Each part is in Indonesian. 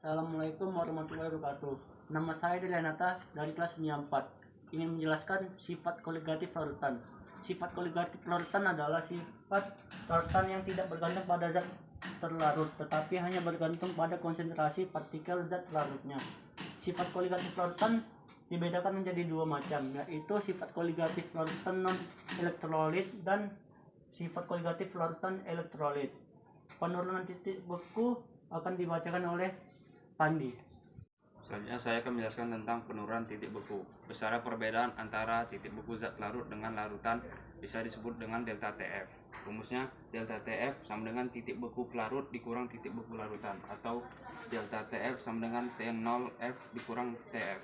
Assalamualaikum warahmatullahi wabarakatuh. Nama saya Delenata dari kelas 4. Ingin menjelaskan sifat koligatif larutan. Sifat koligatif larutan adalah sifat larutan yang tidak bergantung pada zat terlarut, tetapi hanya bergantung pada konsentrasi partikel zat larutnya. Sifat koligatif larutan dibedakan menjadi dua macam, yaitu sifat koligatif larutan non elektrolit dan sifat koligatif larutan elektrolit. Penurunan titik beku akan dibacakan oleh Pandi. Selanjutnya saya akan menjelaskan tentang penurunan titik beku. Besaran perbedaan antara titik beku zat larut dengan larutan bisa disebut dengan delta TF. Rumusnya delta TF sama dengan titik beku pelarut dikurang titik beku larutan, atau delta TF sama dengan T0F dikurang TF.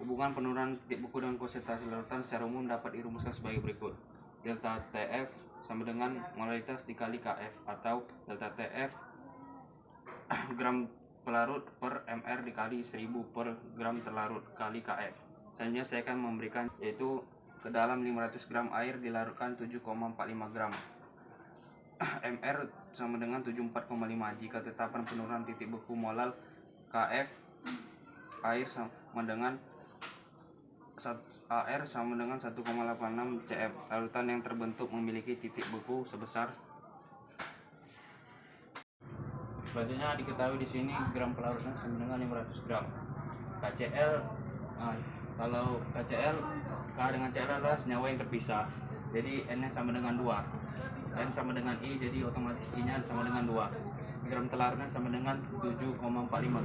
Hubungan penurunan titik beku dengan konsentrasi larutan secara umum dapat dirumuskan sebagai berikut. Delta TF sama dengan molaritas dikali KF, atau delta TF gram pelarut per mr dikali 1000 per gram terlarut kali kf. Selanjutnya saya akan memberikan, yaitu ke dalam 500 gram air dilarutkan 7,45 gram mr sama dengan 74,5. Jika tetapan penurunan titik beku molal kf air sama dengan 1,86 cm. Larutan yang terbentuk memiliki titik beku sebesar. Selanjutnya diketahui di sini gram pelarutnya sama dengan 500 gram. KCl, kalau KCl, K dengan Cl adalah senyawa yang terpisah. Jadi N-nya sama dengan 2. N sama dengan I, jadi otomatis I-nya sama dengan 2. Gram telarutnya sama dengan 7,45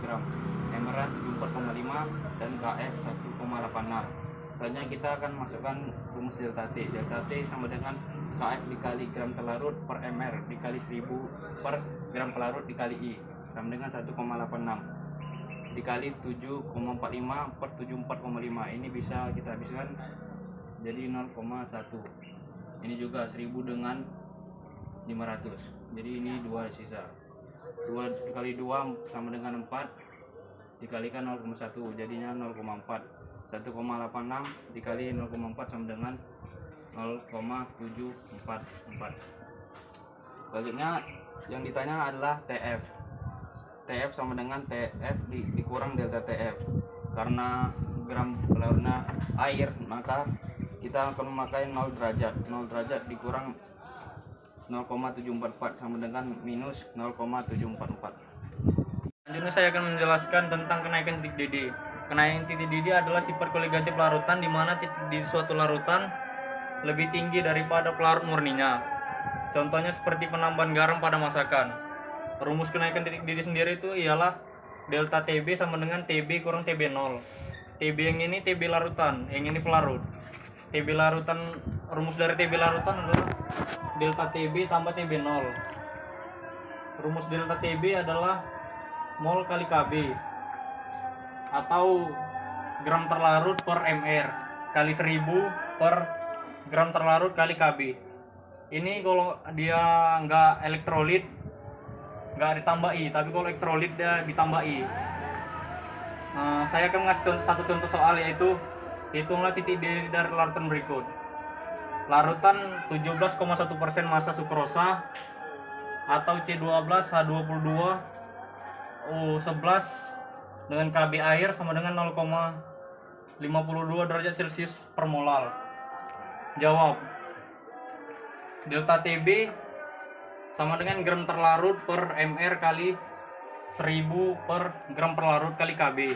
gram. MR-nya 74,5 dan KF 1,86. Selanjutnya kita akan masukkan rumus delta T. Delta T sama dengan KF dikali gram telarut per mr dikali 1000 per gram pelarut dikali I sama dengan 1,86 dikali 7,45 per 74,5. Ini bisa kita habiskan jadi 0,1. Ini juga 1000 dengan 500, jadi ini 2 sisa. 2 dikali 2 sama dengan 4 dikalikan 0,1 jadinya 0,4. 1,86 dikali 0,4 sama dengan 0,744. Selanjutnya yang ditanya adalah TF. TF sama dengan TF dikurang delta TF. Karena gram pelarutnya air, maka kita akan memakai 0 derajat. 0 derajat dikurang 0,744 sama dengan minus 0,744. Selanjutnya saya akan menjelaskan tentang kenaikan titik didih. Kenaikan titik didih adalah sifat koligatif larutan di mana titik didih suatu larutan lebih tinggi daripada pelarut murninya. Contohnya seperti penambahan garam pada masakan. Rumus kenaikan titik didih sendiri itu ialah delta TB sama dengan TB kurang TB0. TB yang ini TB larutan, yang ini pelarut. TB larutan, rumus dari TB larutan adalah delta TB tambah TB0. Rumus delta TB adalah mol kali KB, atau gram terlarut per mr kali 1000 per gram terlarut kali KB. Ini kalau dia nggak elektrolit nggak ditambah I, tapi kalau elektrolit dia ditambah I. Saya akan ngasih satu contoh soal, yaitu hitunglah titik didih dari larutan berikut. Larutan 17,1% massa sukrosa atau C12H22 O11 dengan KB air sama dengan 0,52 derajat Celcius per molal. Jawab. Delta TB sama dengan gram terlarut per mr kali 1000 per gram terlarut kali KB.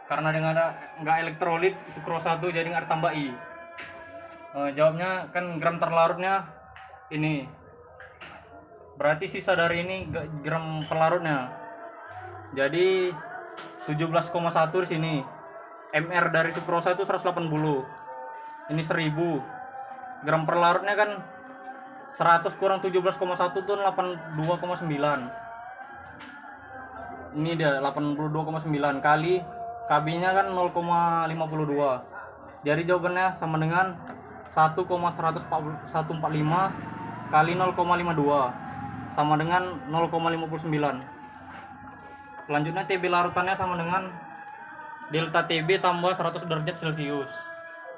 Karena dengan nggak elektrolit sukrosa 1 jadi nggak ditambah I. Jawabnya kan gram terlarutnya ini. Berarti sisa dari ini gram pelarutnya. Jadi 17,1 di sini. MR dari sukrosa itu 180. Ini 1000. Gram pelarutnya kan 100 kurang 17,1 itu 82,9. Ini dia 82,9 kali KB-nya kan 0,52. Jadi jawabannya sama dengan 1,145 kali 0,52 sama dengan 0,59. Selanjutnya TB larutannya sama dengan delta TB tambah 100 derajat Celcius.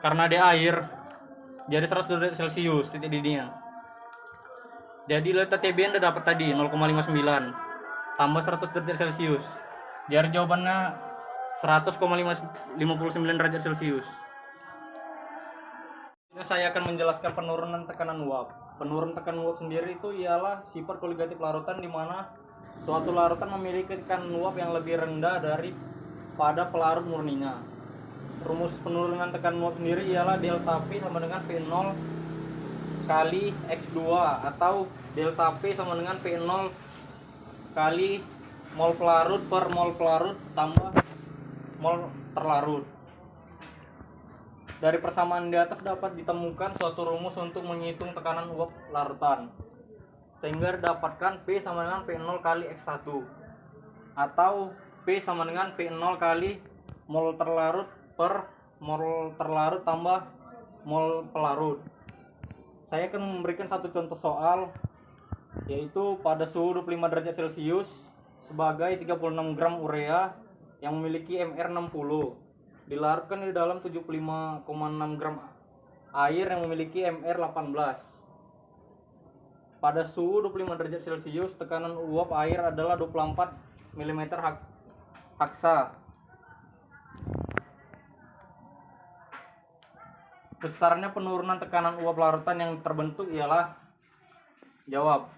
Karena dia air, jadi 100 derajat Celcius titik didihnya. Jadi delta TB Anda dapat tadi 0,59 tambah 100 derajat Celcius. Jar jawabannya 100,59 derajat Celcius. Saya akan menjelaskan penurunan tekanan uap. Penurunan tekanan uap sendiri itu ialah sifat koligatif larutan di mana suatu larutan memiliki tekanan uap yang lebih rendah daripada pelarut murninya. Rumus penurunan tekanan uap sendiri ialah delta P sama dengan P0 kali X2 atau delta P sama dengan P0 kali mol pelarut per mol pelarut tambah mol terlarut. Dari persamaan di atas dapat ditemukan suatu rumus untuk menghitung tekanan uap larutan, sehingga didapatkan P sama dengan P0 kali X1 atau P sama dengan P0 kali mol terlarut per mol terlarut tambah mol pelarut. Saya akan memberikan satu contoh soal, yaitu pada suhu 25 derajat Celcius sebagai 36 gram urea yang memiliki MR60 dilarutkan di dalam 75,6 gram air yang memiliki MR18. Pada suhu 25 derajat Celcius, tekanan uap air adalah 24 mm haksa. Besarnya penurunan tekanan uap larutan yang terbentuk ialah, jawab.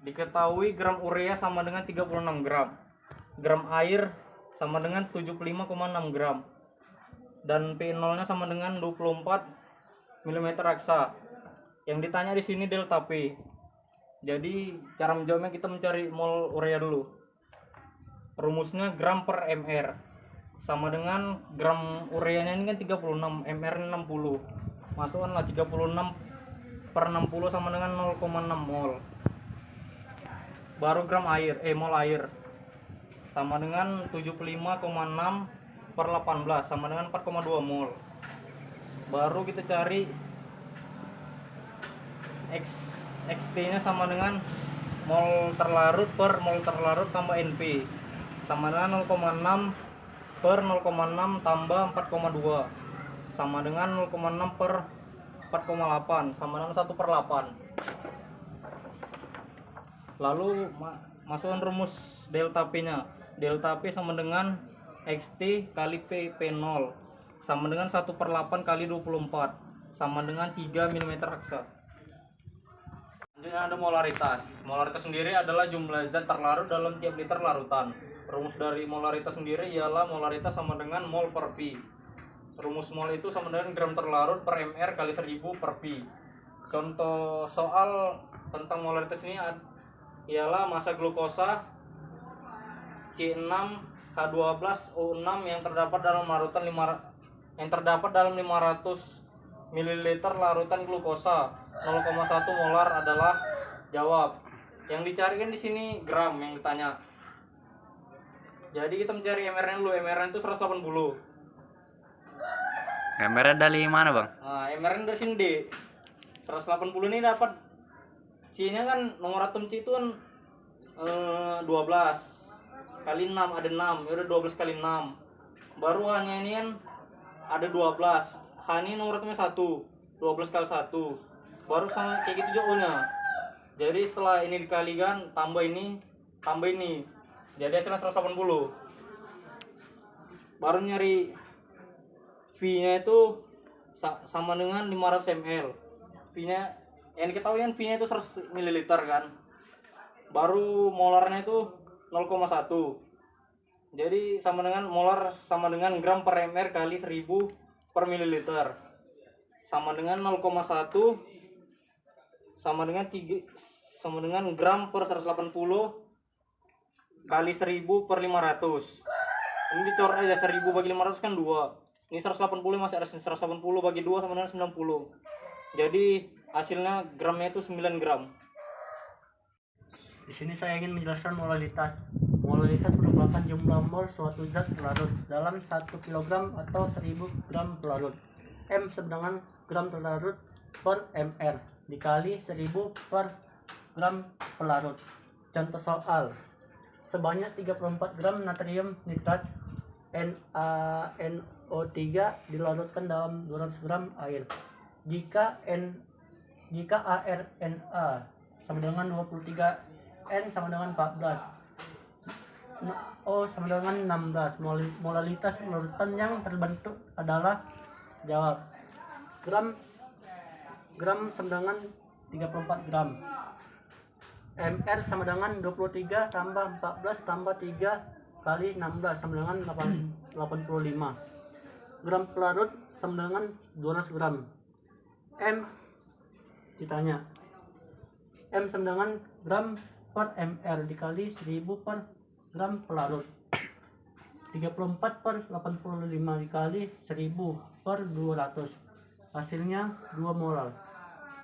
Diketahui gram urea sama dengan 36 gram. Gram air sama dengan 75,6 gram. Dan P0-nya sama dengan 24 mm haksa. Yang ditanya di sini delta P. Jadi cara menjawabnya kita mencari mol urea dulu. Rumusnya gram per mr. Sama dengan gram ureanya ini kan 36, mr 60. Masukkanlah 36 per 60 sama dengan 0,6 mol. Baru gram air, mol air sama dengan 75,6 per 18 sama dengan 4,2 mol. Baru kita cari XT nya sama dengan mol terlarut per mol terlarut tambah NP sama dengan 0,6 per 0,6 tambah 4,2 sama dengan 0,6 per 4,8 sama dengan 1 per 8. Lalu masukkan rumus delta P nya. Delta P sama dengan XT kali P0 sama dengan 1 per 8 kali 24 sama dengan 3 mm haksa. Selanjutnya ada molaritas. Molaritas sendiri adalah jumlah zat terlarut dalam tiap liter larutan. Rumus dari molaritas sendiri ialah molaritas sama dengan mol per V. Rumus mol itu sama dengan gram terlarut per mr kali 1000 per V. Contoh soal tentang molaritas ini ialah massa glukosa C6H12O6 yang terdapat dalam 500 ml larutan glukosa 0,1 molar adalah, jawab. Yang dicarikan di sini gram yang ditanya. Jadi kita mencari mr-nya dulu. mr-nya itu 180. MR dari mana, Bang? Nah, mr-nya dari sini D. 180 ini dapat C-nya kan, nomor atom C itu kan 12 kali 6 ada 6, ya udah 12 kali 6. Baru H-nya ini kan ada 12. H ini nomor atomnya 1, 12 kali 1. Baru sama kayak gitu juga O-nya. Jadi setelah ini dikalikan tambah ini, jadi hasilnya 180. Baru nyari V-nya itu sama dengan 500 ml. V-nya yang diketahui kan V-nya itu 100 ml kan. Baru molarnya itu 0,1. Jadi sama dengan molar sama dengan gram per mr kali 1000 per mililiter. Sama dengan 0,1 sama dengan gram per 180 kali 1000 per 500. Ini dicoret aja, 1000 bagi 500 kan 2. Ini 180 masih ada 180 bagi 2 sama dengan 90. Jadi hasilnya gramnya itu 9 gram. Di sini saya ingin menjelaskan molaritas. Molaritas merupakan jumlah mol suatu zat terlarut dalam 1 kg atau 1000 gram pelarut. M sedangkan gram terlarut per mr dikali 1000 per gram pelarut. Contoh soal. Sebanyak 34 gram natrium nitrat NaNO3 dilarutkan dalam 200 gram air. Jika ArNa sama dengan 23, N sama dengan 14, sama dengan 16. Molalitas larutan yang terbentuk adalah jawab. Gram sama dengan 34 gram. MR sama dengan 23 tambah 14 tambah 3 kali 16 sama dengan 85. Gram pelarut sama dengan 12 gram. M ditanya. M sama dengan gram per MR dikali 1000 per gram pelarut. 34 per 85 dikali 1000 per 200. Hasilnya 2 molar.